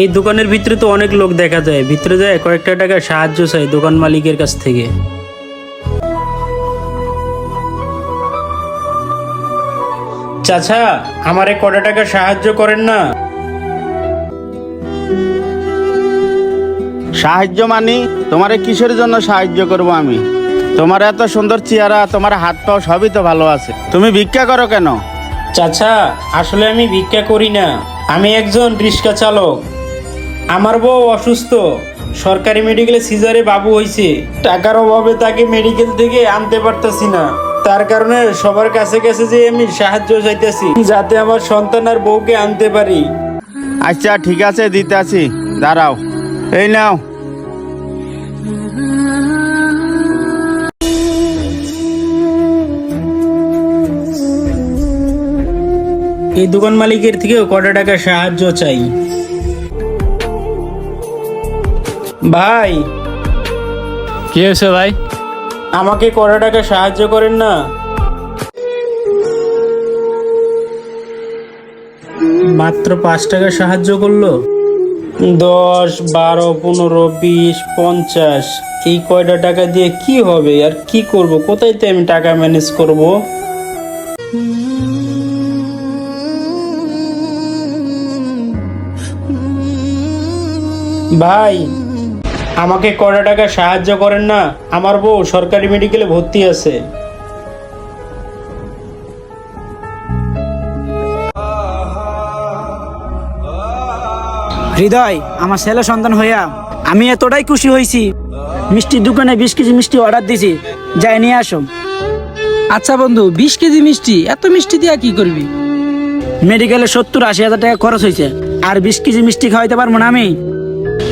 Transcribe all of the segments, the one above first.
এই দোকানের ভিতরে তো অনেক লোক দেখা যায়, ভিতরে যায় কয়েকটা টাকা সাহায্য চাই দোকান মালিকের কাছ থেকে। চাচা, আমারে কটা টাকা সাহায্য করেন না? সাহায্য মানি? তোমারে কিসের জন্য সাহায্য করব আমি? তোমার এত সুন্দর চেহারা, তোমার হাত পাও সবই তো ভালো আছে, তুমি ভিক্ষা করো কেন? চাচা, আসলে আমি ভিক্ষা করি না, আমি একজন রিক্সা চালক। আমার বউ অসুস্থ, সরকারি মেডিকেলে সিজারে বাবু হয়েছে, টাকার অভাবে তাকে মেডিকেল থেকে আনতে পারতাছি না। তার কারণে সবার কাছে কাছে যে আমি সাহায্য চাইতেছি যাতে আমার সন্তান আর বউকে আনতে পারি। আচ্ছা ঠিক আছে, দিতে আছি, দাঁড়াও, এই নাও। এই দোকান মালিকের থেকেও কটা টাকা সাহায্য চাই। ভাই, কি হয়েছে ভাই? আমাকে কটা টাকা সাহায্য করেন না? মাত্র 5 টাকা সাহায্য করলো। 10, 12, 15, 20, 50, এই কয়টা টাকা দিয়ে কি হবে আর কি করব? কোথায় তো আমি টাকা ম্যানেজ করব? ভাই, আমাকে কটা টাকা সাহায্য করেন না? আমার বউ সরকারি মেডিকেলে ভর্তি আছে। হৃদয়, আমার ছেলে সন্তান হইয়া আমি এতটাই খুশি হয়েছি, মিষ্টির দোকানে 20 কেজি মিষ্টি অর্ডার দিছি, যাই নিয়ে আসো। আচ্ছা বন্ধু, 20 কেজি মিষ্টি, এত মিষ্টি দিয়া কি করবি? মেডিকেলে 70-80 হাজার টাকা খরচ হয়েছে, আর 20 কেজি মিষ্টি খাওয়াইতে পারবো না আমি?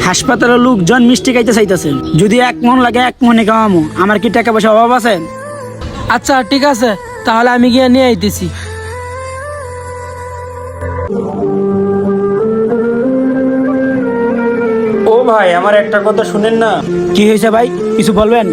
হাসপাতালের লোকজন মিষ্টি খাইতে চাইতেছে, যদি 1 মন লাগে 1 মনে খাওয়ামো, আমার কি টাকা পয়সা অভাব আছে? আচ্ছা ঠিক আছে, তাহলে আমি গিয়ে নিয়ে আইতেছি। ও ভাই, আমার একটা কথা শুনেন না। কি হয়েছে ভাই, কিছু বলবেন?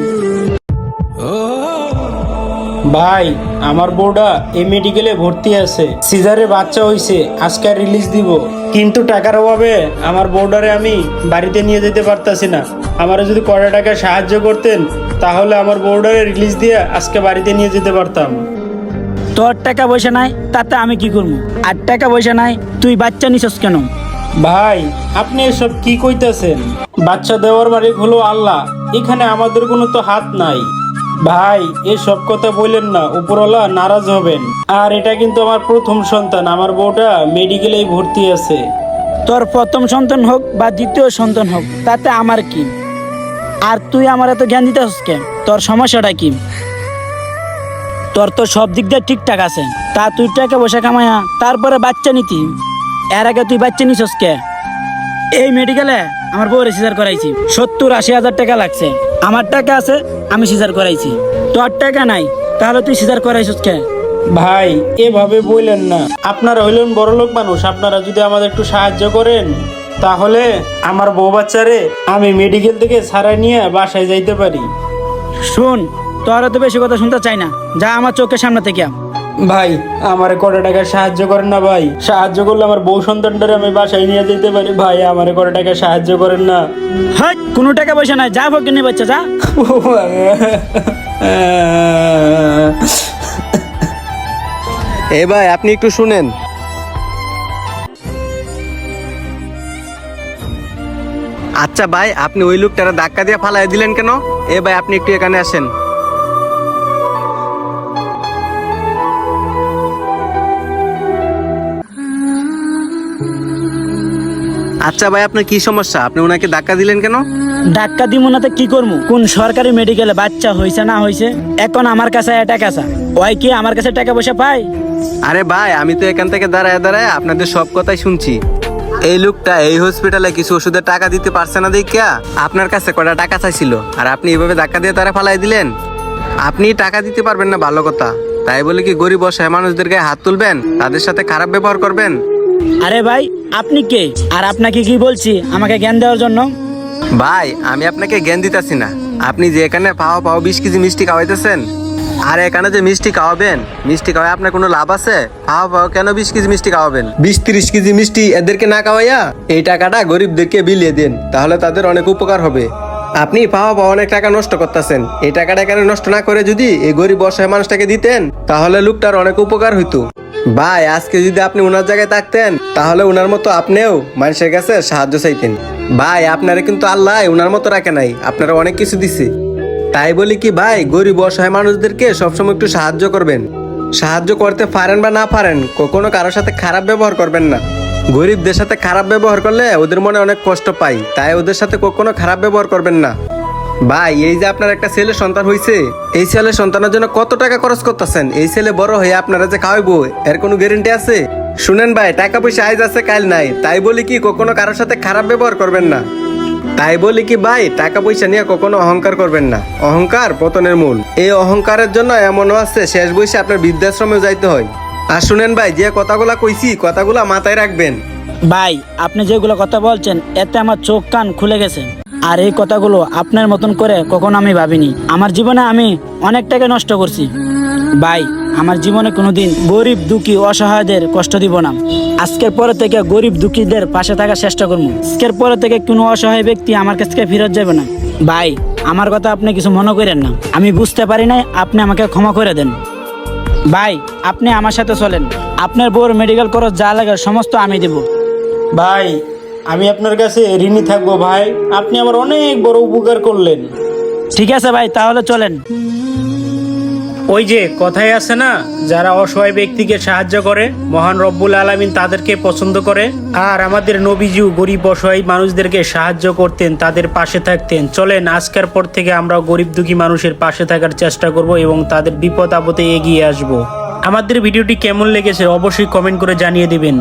ভাই, আমার বউটা এই মেডিকেলে ভর্তি আছে, সিজারে বাচ্চা হইছে, আজকে রিলিজ দিব, কিন্তু টাকার অভাবে আমার বউটারে আমি বাড়িতে নিয়ে যেতে পারতাছি না। আমারে যদি কটা টাকা সাহায্য করতেন তাহলে আমার বউটারে রিলিজ দিয়ে আজকে বাড়িতে নিয়ে যেতে পারতাম। তোর টাকা পয়সা নাই তাতে আমি কি করবো? আর টাকা পয়সা নাই, তুই বাচ্চা নিছস কেন? ভাই, আপনি এসব কি কইতাছেন? বাচ্চা দেওয়ার মালিক হলো আল্লাহ, এখানে আমাদের কোনো তো হাত নাই। ভাই, এসব কথা বললেন না, উপরওয়ালা নারাজ হবেন। আর এটা কিন্তু আমার প্রথম সন্তান, আমার বউটা মেডিকেলেই ভর্তি আছে। তোর প্রথম সন্তান হোক বা দ্বিতীয় সন্তান হোক, তাতে আমার কি? আর তুই আমার এত জ্ঞান দিতেছিস কেন? তোর সমস্যাটা কি? তোর তো সব দিক দিয়ে ঠিকঠাক আছে, তা তুই টাকা পয়সা কামায়া তারপরে বাচ্চা নিতি, এর আগে তুই বাচ্চা নিছস কে? এই মেডিকেলে আমার বউরে সিজার করাইছি, 70-80 হাজার টাকা লাগছে, আমার টাকা আছে, আমি সিজার করাইছি। তোর টাকা নাই, তাহলে তুই সিজার করাইছিস কে? ভাই, এভাবে বললেন না, আপনারা হইলেন বড়লোক মানুষ, আপনারা যদি আমাদের একটু সাহায্য করেন তাহলে আমার বউ বাচ্চারে আমি মেডিকেল থেকে ছাড়াই নিয়ে বাসায় যাইতে পারি। শুন, তোর তো বেশি কথা শুনতে চাই না, যা আমার চোখের সামনে থেকে। ভাই, আমারে কটা টাকা সাহায্য করেন না ভাই? সাহায্য করলে আমার বউ সন্তানটারে আমি বাসায় নিয়ে যেতে পারি। ভাই, আমারে কটা টাকা সাহায্য করেন না? হ্যাঁ, কোনো টাকা পয়সা নাই, যা ভোগ নিয়ে বাচ্চা যা। এ ভাই, আপনি একটু শুনেন। আচ্ছা ভাই, আপনি ওই লোকটারে ধাক্কা দিয়ে ফালাই দিলেন কেন? এ ভাই, আপনি একটু এখানে আসেন। আচ্ছা ভাই, আপনার কি সমস্যা? আপনি ওনাকে ধাক্কা দিলেন কেন? ডাক্কা দিব না তো কি করবো? কোন সরকারি মেডিকেলে বাচ্চা হয়েছে না হয়েছে, এখন আমার কাছে টাকা আছে, ওই কি আমার কাছে টাকা পয়সা পায়? আরে ভাই, আমি তো এখান থেকে দাঁড়ায় দাঁড়ায় আপনাদের সব কথাই শুনছি। এই লোকটা এই হসপিটালে কিছু ওষুধের টাকা দিতে পারছে না দেখিয়া আপনার কাছে কটা টাকা চাইছিল, আর আপনি এইভাবে ধাক্কা দিয়ে তারা ফালাই দিলেন। আপনি টাকা দিতে পারবেন না ভালো কথা, তাই বলে কি গরিব অসহায় মানুষদের গায়ে হাত তুলবেন, তাদের সাথে খারাপ ব্যবহার করবেন? আরে ভাই, আপনি কে আর আপনাকে কি বলছি আমাকে জ্ঞান দেওয়ার জন্য? ভাই, আমি আপনাকে জ্ঞান দিতেছি না, আপনি যে এখানে পাও 20 কেজি মিষ্টি খাওয়াইতেছেন, আর এখানে যে মিষ্টি খাওয়াবেন, মিষ্টি খাওয়াই আপনার কোনো লাভ আছে? খাওয়া কেন 20 কেজি মিষ্টি খাওয়াবেন? 20-30 কেজি মিষ্টি এদেরকে না খাওয়াইয়া এই টাকাটা গরিবদেরকে বিলিয়ে দেন, তাহলে তাদের অনেক উপকার হবে। আপনি পাওয়া অনেক টাকা নষ্ট করতেছেন। এই টাকাটা এখানে নষ্ট না করে যদি এই গরিব অসহায় মানুষটাকে দিতেন, তাহলে লোকটার অনেক উপকার হইতো। ভাই, আজকে যদি আপনি ওনার জায়গায় থাকতেন, তাহলে ওনার মতো আপনিও মানুষের কাছে সাহায্য চাইতেন। ভাই, আপনারা কিন্তু আল্লাহ ওনার মতো রাখে নাই, আপনারা অনেক কিছু দিছে। তাই বলি কি ভাই, গরিব অসহায় মানুষদেরকে সবসময় একটু সাহায্য করবেন। সাহায্য করতে পারেন বা না পারেন, কখনো কারোর সাথে খারাপ ব্যবহার করবেন না। গরিবদের সাথে খারাপ ব্যবহার করলে ওদের মনে অনেক কষ্ট পাই, তাই ওদের সাথে কখনো খারাপ ব্যবহার করবেন না। ভাই, এই যে আপনার একটা ছেলে সন্তান হয়েছে, এই ছেলে সন্তানের জন্য কত টাকা খরচ করতেছেন? এই ছেলে বড় হয়ে আপনারা যে খাওয়াইবো এর কোনো গ্যারেন্টি আছে? শুনেন ভাই, টাকা পয়সা আইজ আছে কাল নাই, তাই বলি কি কখনো কারোর সাথে খারাপ ব্যবহার করবেন না। তাই বলি কি ভাই, টাকা পয়সা নিয়ে কখনো অহংকার করবেন না। অহংকার পতনের মূল। এই অহংকারের জন্য এমনও আছে শেষ বয়সে আপনার বৃদ্ধাশ্রমে যাইতে হয়। আর শুনেন ভাই, যে কথাগুলা কইছি কথাগুলা মাথায় রাখবেন। ভাই, আপনি যেগুলো কথা বলছেন এতে আমার চোখ কান খুলে গেছে। আর এই কথাগুলো আপনার মতন করে কখনো আমি ভাবিনি। আমার জীবনে আমি অনেক টাকা নষ্ট করছি। ভাই, আমার জীবনে কোনোদিন গরিব দুঃখী অসহায়দের কষ্ট দিব না। আজকের পরে থেকে গরিব দুঃখীদের পাশে থাকার চেষ্টা করবো। আজকের পরে থেকে কোনো অসহায় ব্যক্তি আমার কাছ থেকে ফেরত যাবে না। ভাই, আমার কথা আপনি কিছু মনে করেন না, আমি বুঝতে পারি নাই, আপনি আমাকে ক্ষমা করে দেন। ভাই, আপনি আমার সাথে চলেন, আপনার বউর মেডিকেল খরচ যা লাগে সমস্ত আমি দেব। ভাই, আমি আপনার কাছে ঋণী থাকবো ভাই, আপনি আমার অনেক বড় উপকার করলেন। ঠিক আছে ভাই, তাহলে চলেন। ওই যে কথাই আছে না, যারা অসহায় ব্যক্তিকে সাহায্য করে মহান রব্বুল আলামিন তাদেরকে পছন্দ করে। আর আমাদের নবীজিও গরিব অসহায় মানুষদেরকে সাহায্য করতেন, তাদের পাশে থাকতেন। চলেন আজকের পর থেকে আমরা গরিব দুঃখী মানুষের পাশে থাকার চেষ্টা করব এবং তাদের বিপদ আপদে এগিয়ে আসব। আমাদের ভিডিওটি কেমন লেগেছে অবশ্যই কমেন্ট করে জানিয়ে দিবেন।